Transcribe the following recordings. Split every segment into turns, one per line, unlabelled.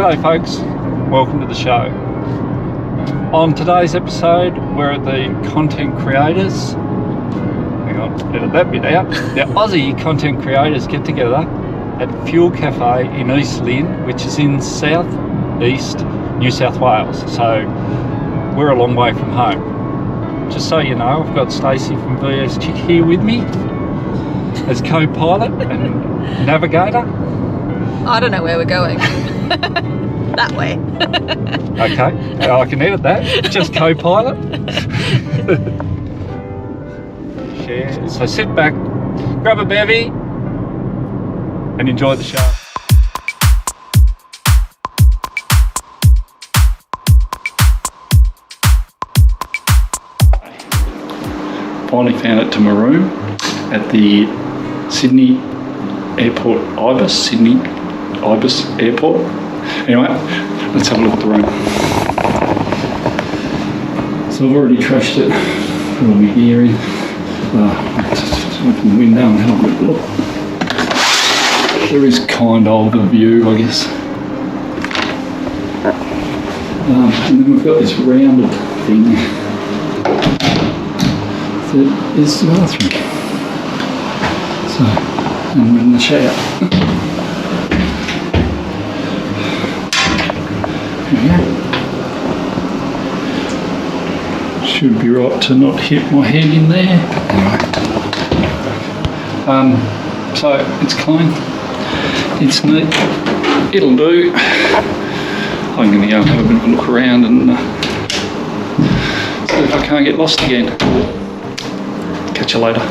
G'day folks, welcome to the show. On today's episode, we're at the content creators, hang on, edit that bit out, the Aussie content creators get together at Fuel Cafe in East Lynn, which is in south-east New South Wales, so we're a long way from home. Just so you know, I've got Stacey from VS Chick here with me as co-pilot and navigator.
I don't know where we're going. That way.
Okay, I can edit that. Just co-pilot. Share. So sit back, grab a bevy, and enjoy the show. Finally found it to my room at the Sydney Airport, Sydney Ibis Airport. Anyway, let's have a look at the room. So I've already trashed it, put all my gear in. Just open the window and have a quick look. There is kind of a view, I guess. And then we've got this rounded thing that is the bathroom. So, and we're in the shower. Should be right to not hit my head in there. Anyway, so it's clean, it's neat, it'll do. I'm going to go and have a bit of a look around and see if I can't get lost again. Catch you later.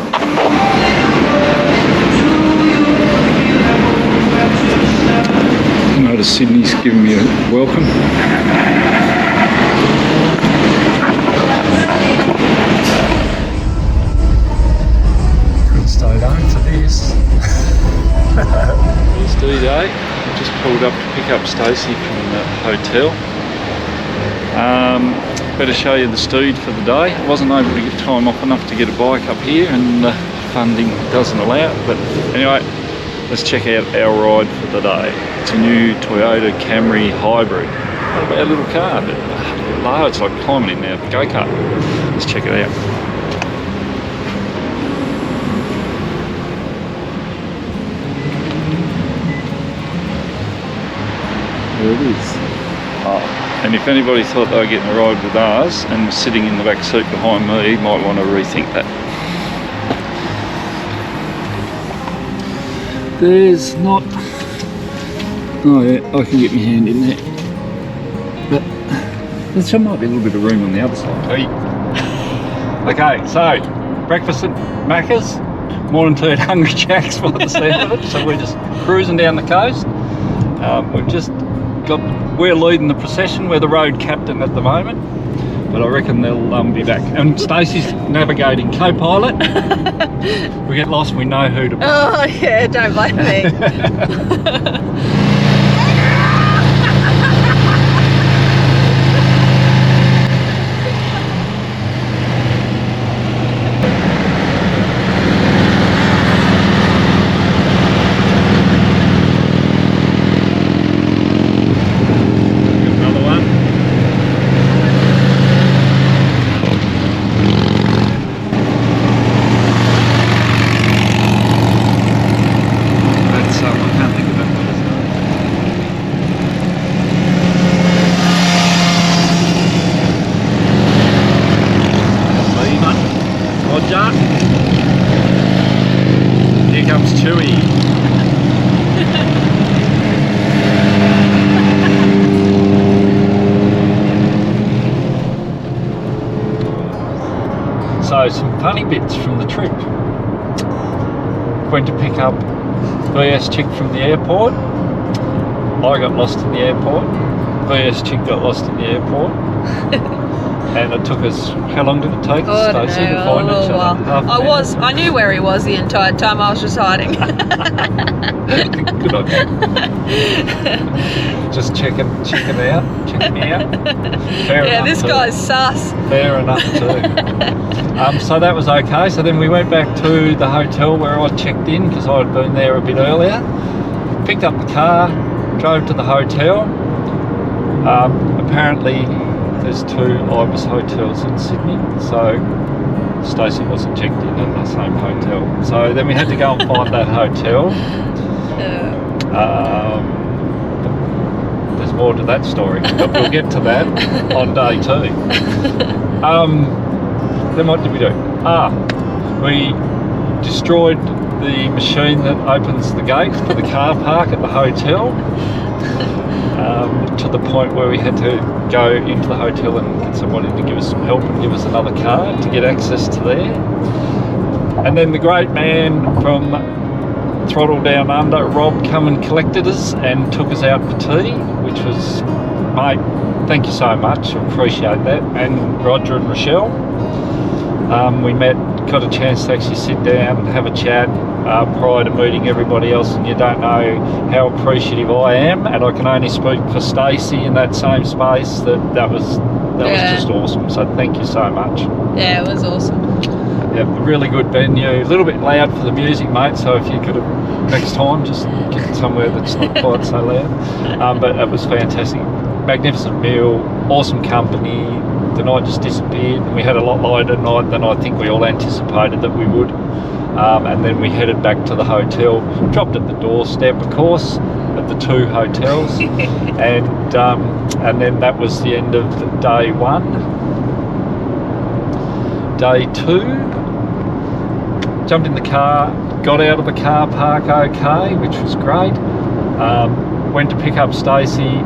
I notice Sydney's giving me a welcome. Good stay down for this. It's D-Day. I just pulled up to pick up Stacey from the hotel. Better show you the steed for the day. I wasn't able to get time off enough to get a bike up here, and funding doesn't allow it. But anyway, let's check out our ride for the day. It's a new Toyota Camry hybrid. Not a bad little car, but a bit low. It's like climbing in there, go-kart. Let's check it out. There it is. Oh. And if anybody thought they were getting a ride with ours and was sitting in the back seat behind me, might want to rethink that. There's not... Oh yeah, I can get my hand in there. But there might be a little bit of room on the other side. Okay, so breakfast at Macca's, morning tea at Hungry Jack's by the sound of it. So we're just cruising down the coast. We've just we're leading the procession. We're the road captain at the moment, but I reckon they'll be back. And Stacey's navigating co-pilot. We get lost, we know who to pick.
Oh yeah, don't blame me. Here comes Chewy. So some funny bits from the trip. Went to pick up VS Chick from the airport. I got lost in the airport. VS Chick got lost in the airport. And it took us, how long did it take us, Stacey, to find each other? I knew where he was the entire time. I was just hiding.
Good on you. Just checking me out. Fair enough
this guy's sus.
Fair enough too. So that was okay. So then we went back to the hotel where I checked in because I had been there a bit earlier. Picked up the car, drove to the hotel.
Apparently there's 2 Ibis hotels in Sydney, so Stacey wasn't checked in at the same hotel. So then we had to go and find that hotel. There's more to that story, but we'll get to that on day 2. Then what did we do? We destroyed the machine that opens the gate for the car park at the hotel, to the point where we had to go into the hotel and get somebody to give us some help and give us another card to get access to there. And then the great man from Throttle Downunder, Rob, come and collected us and took us out for tea, which was, mate, thank you so much, I appreciate that. And Roger and Rochelle, we got a chance to actually sit down and have a chat prior to meeting everybody else, and you don't know how appreciative I am, and I can only speak for Stacey in that same space, that was just awesome, so thank you so much.
Yeah, it was awesome.
Yeah, a really good venue, a little bit loud for the music, mate, so if you could have, next time, just get somewhere that's not quite so loud. But it was fantastic. Magnificent meal, awesome company. The night just disappeared, and we had a lot lighter night than I think we all anticipated that we would. And then we headed back to the hotel, dropped at the doorstep, of course, at the 2 hotels, and then that was the end of day 1. Day 2, jumped in the car, got out of the car park okay, which was great. Went to pick up Stacey,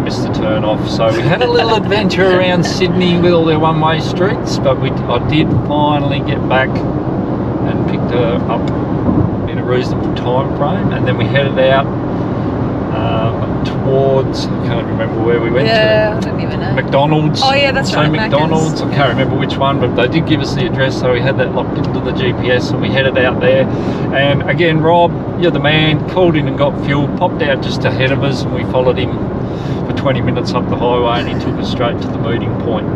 missed the turn off, so we had a little adventure around Sydney with all their one-way streets, but I did finally get back and picked her up in a reasonable time frame, and then we headed out towards, I can't remember where we went to.
I don't even know.
McDonald's.
Oh yeah, that's right.
McDonald's. I can't remember which one, but they did give us the address, so we had that locked into the GPS, and we headed out there. And again, Rob, you're the man, called in and got fuel, popped out just ahead of us, and we followed him for 20 minutes up the highway, and he took us straight to the meeting point.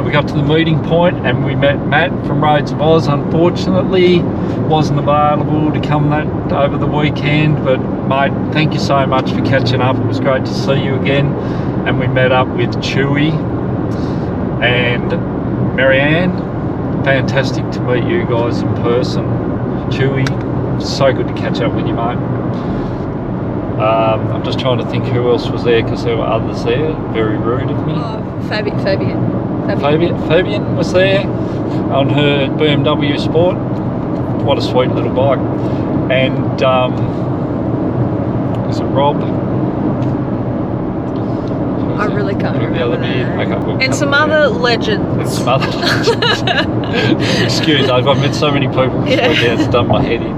We got to the meeting point and we met Matt from Roads of Oz. Unfortunately, wasn't available to come over the weekend, but mate, thank you so much for catching up. It was great to see you again. And we met up with Chewy and Marianne. Fantastic to meet you guys in person. Chewy, so good to catch up with you, mate. I'm just trying to think who else was there, because there were others there. Very rude of me.
Oh, Fabian
was there on her BMW Sport. What a sweet little bike. And is it Rob?
I really can't remember that.
Okay,
and some other legends.
Excuse, I've met so many people this weekend, it's done my head in.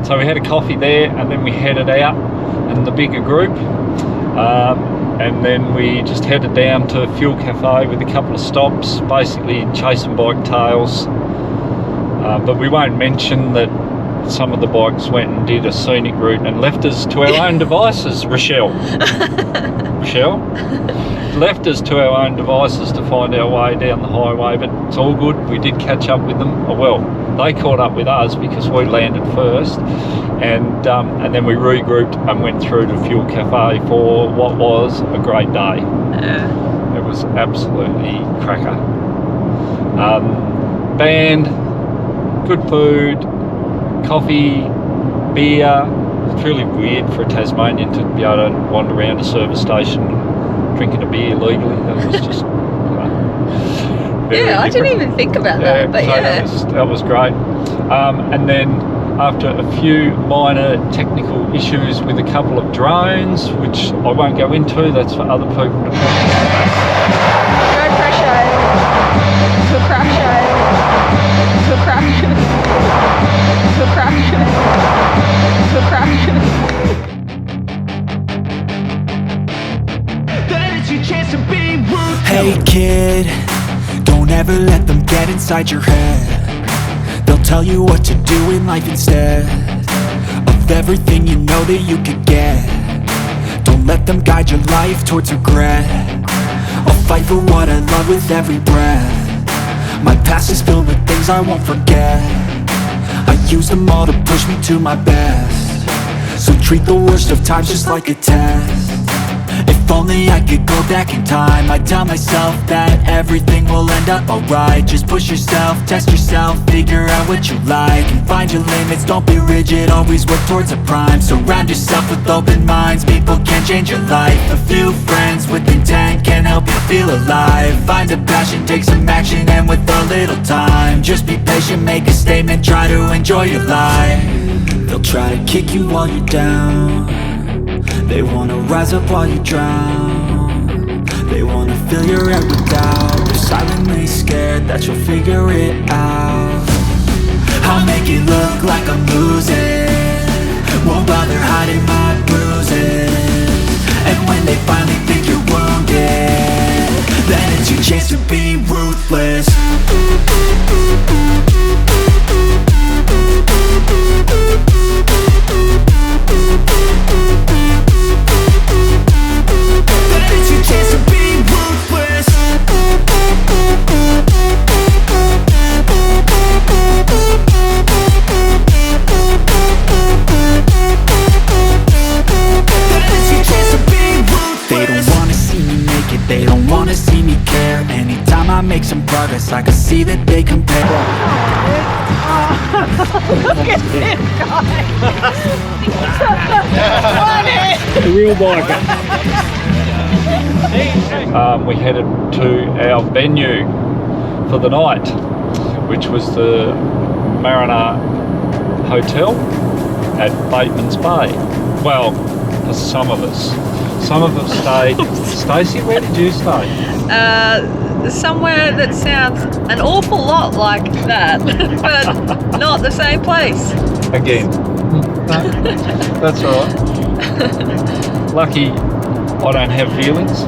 So we had a coffee there, and then we headed out in the bigger group, and then we just headed down to Fuel Cafe with a couple of stops, basically chasing bike tails. But we won't mention that some of the bikes went and did a scenic route and left us to our own devices. Rochelle left us to our own devices to find our way down the highway, but it's all good. We did catch up with them. Well, they caught up with us because we landed first, and then we regrouped and went through to Fuel Cafe for what was a great day. It was absolutely cracker. Band, good food, coffee, beer. It's really weird for a Tasmanian to be able to wander around a service station drinking a beer legally. That was just
I didn't even think about that, but
so that was great. And then after a few minor technical issues with a couple of drones, which I won't go into, that's for other people to talk about.
No pressure. To crash.
Hey kid, don't ever let them get inside your head. They'll tell you what to do in life instead of everything you know that you could get. Don't let them guide your life towards regret. I'll fight for what I love with every breath. My past is filled with things I won't forget. I use them all to push me to my best. So treat the worst of times just like a test. If only I could go back in time, I'd tell myself that everything will end up alright. Just push yourself, test yourself, figure out what you like, and find your limits, don't be rigid, always work towards a prime. Surround yourself with open minds, people can change your life. A few friends with intent can help you feel alive. Find a passion, take some action, and with a little time, just be patient, make a statement, try to enjoy your life. They'll try to kick you while you're down, they wanna rise up while you drown, they wanna fill your head with doubt. They're silently scared that you'll figure it out. I'll make it look like I'm losing, won't bother hiding my bruises. And when they finally think you're wounded, then it's your chance to be ruthless. Then it's your chance to be ruthless. They don't wanna see me make it, they don't wanna see me care. Anytime I make some progress, I can see that they compare.
Look at this guy.
The real biker.
We headed to our venue for the night, which was the Mariner Hotel at Bateman's Bay. Well, for some of us. Some of us stayed. Stacey, where did you stay?
Somewhere that sounds an awful lot like that, but not the same place.
Again. No, that's all right. Lucky I don't have feelings.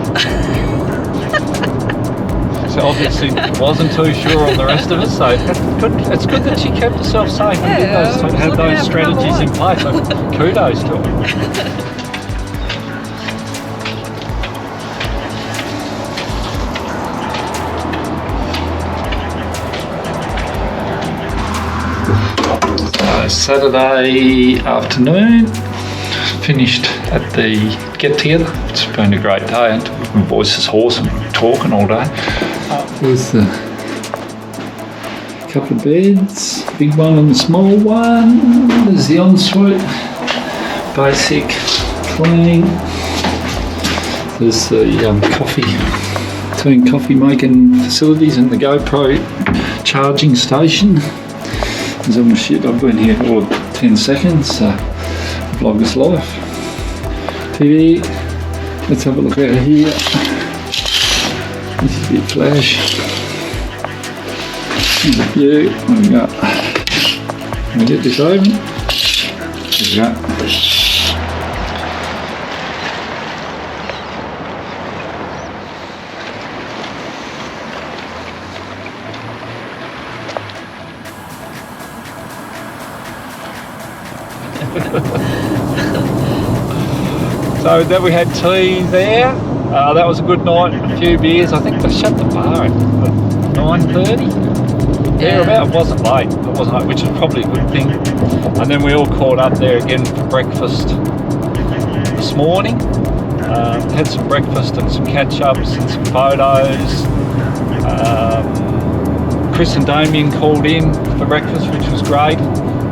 So obviously wasn't too sure on the rest of us, so it's good that she kept herself safe and had those strategies in place. So kudos to her. Saturday afternoon, finished at the get-together. It's been a great day. My voice is hoarse and talking all day.
There's a couple of beds, big one and a small one. There's the ensuite, basic, clean. There's the coffee making facilities and the GoPro charging station. There's all my shit. I've been here all of 10 seconds, so vlogger's life. TV, let's have a look out here. This is a bit flash. There's a view. There we go. Can we get this open? There we go.
So then we had tea there. That was a good night. A few beers. I think they shut the bar at 9:30. Thereabout. It wasn't late. It wasn't late, which is probably a good thing. And then we all caught up there again for breakfast this morning. Had some breakfast and some catch-ups and some photos. Chris and Damien called in for breakfast, which was great.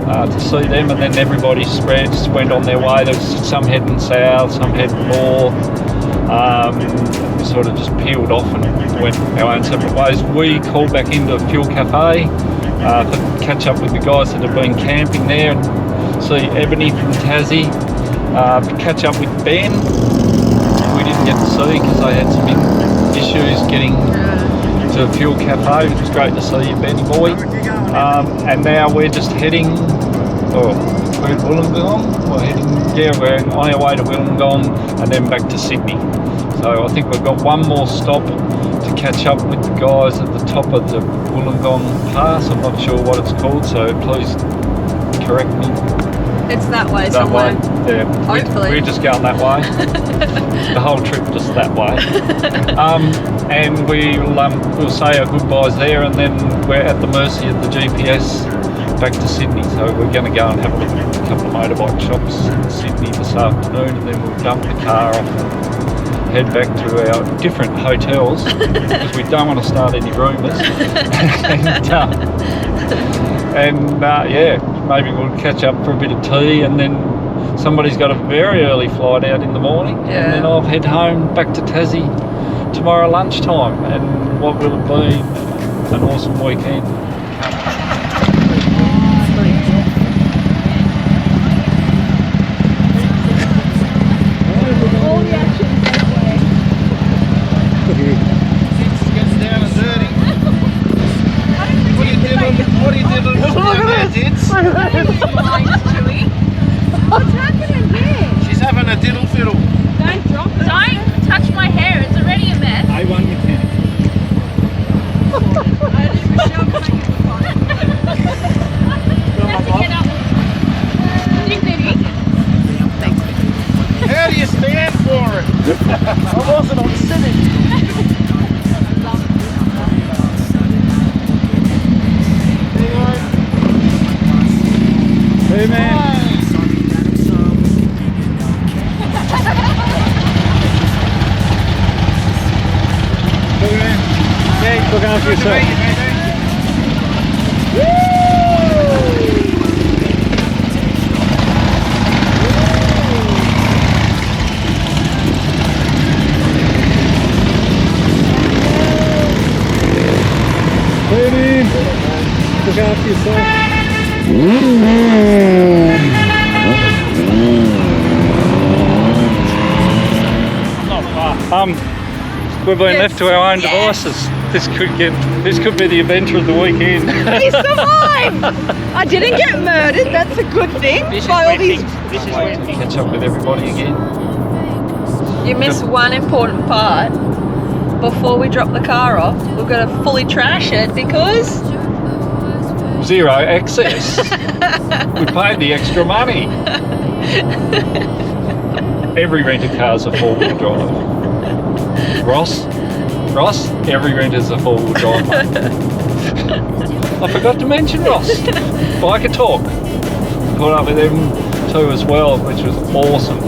To see them, and then everybody just went on their way. There was some heading south, some heading north. We sort of just peeled off and went our own separate ways. We called back into Fuel Cafe to catch up with the guys that have been camping there and see Ebony from Tassie. Catch up with Ben. We didn't get to see because they had some big issues getting to Fuel Cafe. It was great to see you, Benny boy. And now we're just heading, we're at Wollongong. We're on our way to Wollongong and then back to Sydney. So I think we've got one more stop to catch up with the guys at the top of the Wollongong Pass. I'm not sure what it's called, so please correct me.
It's that way
That
somewhere.
way, yeah.
Hopefully.
We're just going that way. The whole trip just that way. And we'll say our goodbyes there, and then we're at the mercy of the GPS back to Sydney. So we're going to go and have a look at a couple of motorbike shops in Sydney this afternoon, and then we'll dump the car off head back to our different hotels because we don't want to start any rumours. Yeah, maybe we'll catch up for a bit of tea, and then somebody's got a very early flight out in the morning, and then I'll head home back to Tassie tomorrow lunchtime, and what will be an awesome weekend.
All the action's that way.
Gets down and dirty. What are you doing?
What's happening here?
She's having a diddle fiddle.
Don't drop it.
Don't touch my hair, it's already a mess.
A1 mechanic.
Have to get up. Dignity.
How do you stand for it? I wasn't on sitting.
Hey man. Yeah, look after yourself. Hey man, look after yourself. We've been left to our own devices. This could be the adventure of the weekend.
We survived! I didn't get murdered, that's a good thing. By all these...
Catch up with everybody again.
You missed one important part. Before we drop the car off, we've got to fully trash it because...
Zero access. We paid the extra money. Every rented car's a four-wheel drive. Ross, every renter's a four-wheel drive. I forgot to mention Ross. Biker Talk. Caught up with them too as well, which was awesome.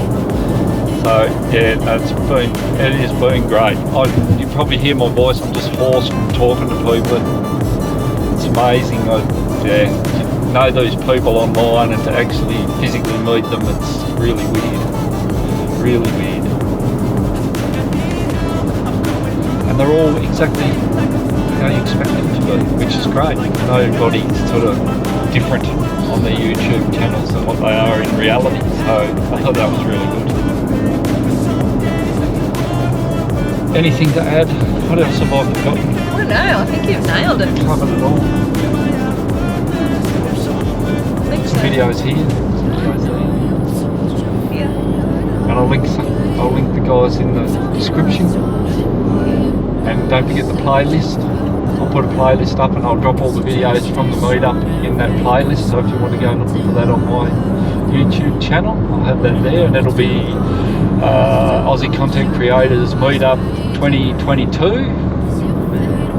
So yeah, it has been great. You probably hear my voice. I'm just hoarse from talking to people. It's amazing. To know these people online and to actually physically meet them, it's really weird. Really weird. And they're all exactly how you expect them to be, which is great. Nobody's sort of different on their YouTube channels than what they are in reality. So I thought that was really good. Anything to add? What else have I forgotten?
I don't know, I think you've nailed it.
Covered it all.
I think so.
Videos here.
Yeah.
And I'll link the guys in the description. And don't forget the playlist. I'll put a playlist up and I'll drop all the videos from the meetup in that playlist. So if you want to go and look for that on my YouTube channel, I'll have that there, and it'll be Aussie Content Creators Meetup 2022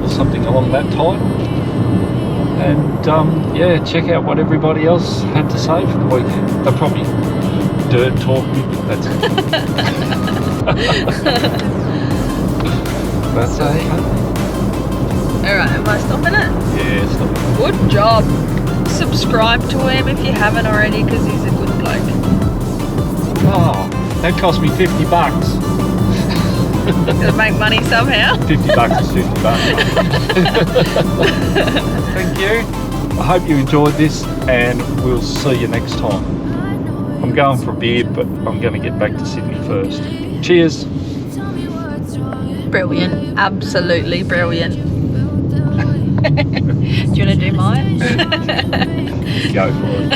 or something along that title. And yeah, check out what everybody else had to say for the weekend. They're probably dirt talking. That's it. That's it.
Alright, am I stopping it?
Yeah, stop.
Good job. Subscribe to him if you haven't already, because he's a good bloke.
Oh, that cost me $50.
Gotta make money somehow.
$50 is $50. Thank you. I hope you enjoyed this, and we'll see you next time. I'm going for a beer, but I'm going to get back to Sydney first. Cheers.
Brilliant. Absolutely brilliant. Do you want to do mine?
Go for it.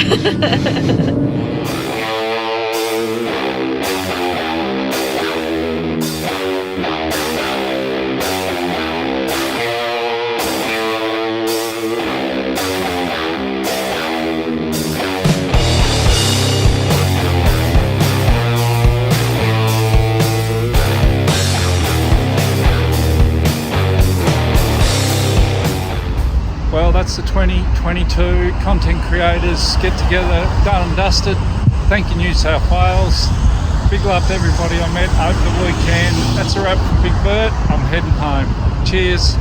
Well, that's the 2022 Content Creators Get Together done and dusted. Thank you, New South Wales.
Big love to everybody I met over the weekend. That's a wrap from Big Bert. I'm heading home. Cheers.